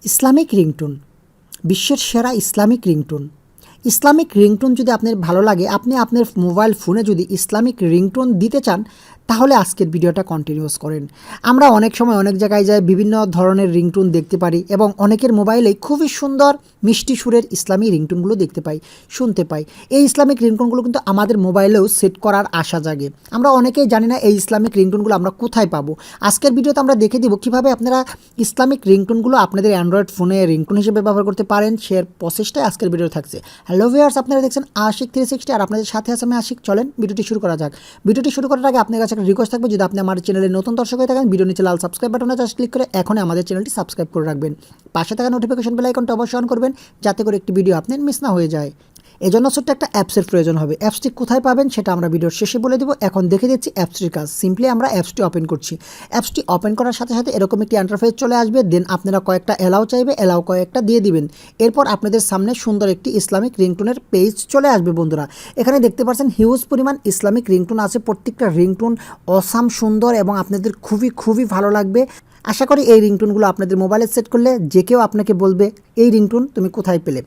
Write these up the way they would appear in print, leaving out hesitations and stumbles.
Islamic ringtone, বিশ্বের সেরা Islamic ringtone. Islamic ringtone যদি আপনার ভালো লাগে, আপনি আপনার মোবাইল ফোনে যদি ইসলামিক রিংটোন দিতে চান, তাহলে আজকের ভিডিওটা কন্টিনিউস করেন। আমরা অনেক সময় অনেক জায়গায় যাই, বিভিন্ন ধরনের রিংটোন দেখতে পারি এবং অনেকের মোবাইলেই খুবই সুন্দর মিষ্টি সুরের ইসলামী রিংটোনগুলো দেখতে পাই, শুনতে পাই। এই ইসলামিক রিংটোনগুলো কিন্তু আমাদের মোবাইলেও সেট করার আশা জাগে। আমরা অনেকেই জানি না এই ইসলামিক রিংটোনগুলো আমরা কোথায় পাবো। আজকের ভিডিওতে আমরা দেখে দিব কীভাবে আপনারা ইসলামিক রিংটোনগুলো আপনাদের অ্যান্ড্রয়েড ফোনে রিংটোন হিসেবে ব্যবহার করতে পারেন। সে প্রসেসটাই আজকের ভিডিও থাকছে। হ্যালো ভিউয়ার্স, আপনারা দেখছেন ashik360 আর আপনাদের সাথে আছে আমি আশিক। চলেন ভিডিওটি শুরু করা যাক। ভিডিওটি শুরু করার আগে আপনার কাছে একটা রিকোয়েস্ট থাকবে, যদি আপনি আমার চ্যানেলে নতুন দর্শক হয়ে থাকেন, ভিডিও নিচে লাল সাবস্ক্রাইব বাটনে জাস্ট ক্লিক করে এখনই আমাদের চ্যানেলটি সাবস্ক্রাইব করে রাখবেন। পাশে থাকা নোটিফিকেশন বেল আইকনটা অবশ্যই অন করবেন, যাতে করে একটি ভিডিও আপনার মিস না হয়ে যায়। এজন্য ছোট্ট একটা অ্যাপসের প্রয়োজন হবে। অ্যাপসটি কোথায় পাবেন সেটা আমরা ভিডিওর শেষে বলে দেবো। এখন দেখে দিচ্ছি অ্যাপসটির কাজ। সিম্পলি আমরা অ্যাপসটি ওপেন করছি। অ্যাপসটি ওপেন করার সাথে সাথে এরকম একটি ইন্টারফেস চলে আসবে। দেন আপনারা কয়েকটা অ্যালাউ চাইবে, অ্যালাউ কয়েকটা দিয়ে দিবেন। এরপর আপনাদের সামনে সুন্দর একটি ইসলামিক রিংটোনের পেজ চলে আসবে। বন্ধুরা, এখানে দেখতে পাচ্ছেন হিউজ পরিমাণ ইসলামিক রিংটোন আছে। প্রত্যেকটা রিংটোন অসাম সুন্দর এবং আপনাদের খুবই ভালো লাগবে। আশা করি এই রিংটোনগুলো আপনাদের মোবাইলে সেট করলে যে কেউ আপনাকে বলবে এই রিংটোন তুমি কোথায় পেলে।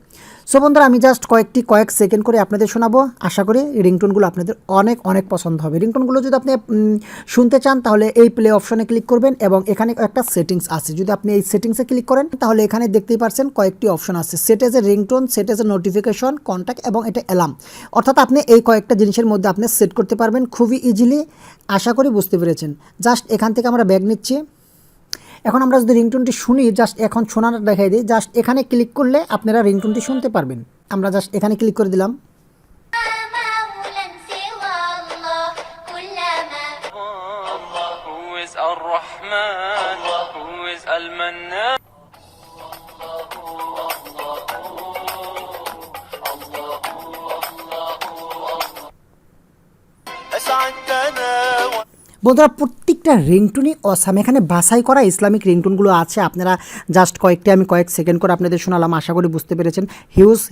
সো বন্ধুরা, আমি জাস্ট কয়েক সেকেন্ড করে আপনাদের শোনাবো। আশা করি রিংটোনগুলো আপনাদের অনেক পছন্দ হবে। রিংটোনগুলো যদি আপনি শুনতে চান তাহলে এই প্লে অপশনে ক্লিক করবেন এবং এখানে একটা সেটিংস আছে। যদি আপনি এই সেটিংসে ক্লিক করেন তাহলে এখানে দেখতেই পাচ্ছেন কয়েকটি অপশন আছে। Set as a ringtone, set as a notification, contact এবং এটা অ্যালার্ম। অর্থাৎ আপনি এই কয়েকটা জিনিসের মধ্যে আপনি সেট করতে পারবেন খুবই ইজিলি। আশা করি বুঝতে পেরেছেন। জাস্ট এখান থেকে আমরা ব্যাগ নিচ্ছি। এখন আমরা যদি রিংটোনটি শুনি, জাস্ট এখন শোনাটা দেখাই দিই। জাস্ট এখানে ক্লিক করলে আপনারা রিংটোনটি শুনতে পারবেন। আমরা জাস্ট এখানে ক্লিক করে দিলাম। বন্ধুরা, প্রত্যেকটা রিংটোনই অসাম। এখানে বাছাই করা ইসলামিক রিংটোনগুলো আছে। আপনারা জাস্ট আমি কয়েক সেকেন্ড করে আপনাদের শোনালাম। আশা করি বুঝতে পেরেছেন।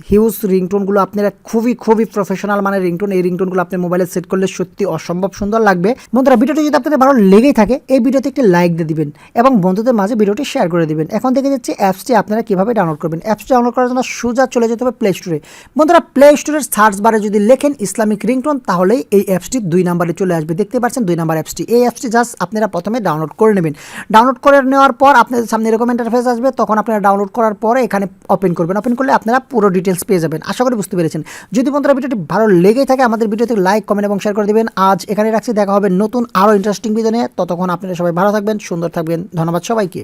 হিউজ রিংটোনগুলো আপনারা খুবই প্রফেশনাল মানের রিংটোন। এই রিংটোনগুলো আপনার মোবাইলে সেট করলে সত্যি অসম্ভব সুন্দর লাগবে। বন্ধুরা, ভিডিওটি যদি আপনাদের ভালো লেগেই থাকে, এই ভিডিওতে একটি লাইক দিয়ে দিবেন এবং বন্ধুদের মাঝে ভিডিওটি শেয়ার করে দিবেন। এখন দেখে যাচ্ছি অ্যাপসটি আপনারা কীভাবে ডাউনলোড করবেন। অ্যাপসটি ডাউনলোড করার জন্য সোজা চলে যেতে হবে প্লে স্টোরে। বন্ধুরা, প্লে স্টোরের সার্চ বারে যদি লেখেন ইসলামিক রিংটোন, তাহলেই এই অ্যাপসটি 2 নম্বরে চলে আসবে। দেখতে পাচ্ছেন 2 নম্বর অ্যাপসটি। এই অ্যাপসটি জাস্ট আপনারা প্রথমে ডাউনলোড করে নেবেন। ডাউনলোড করে নেওয়ার পর আপনাদের সামনে এরকম ইন্টারফেস আসবে। তখন আপনারা ডাউনলোড করার পরে এখানে ওপেন করবেন। ওপেন করলে আপনারা পুরো ডিটেলস পেয়ে যাবেন। আশা করি বুঝতে পেরেছেন। যদি বন্ধুরা ভিডিওটি ভালো লেগেই থাকে, আমাদের ভিডিওতে লাইক, কমেন্ট এবং শেয়ার করে দেবেন। আজ এখানে রাখছি। দেখা হবে নতুন আরও ইন্টারেস্টিং ভিডিও নিয়ে। ততক্ষণ আপনারা সবাই ভালো থাকবেন, সুন্দর থাকবেন। ধন্যবাদ সবাইকে।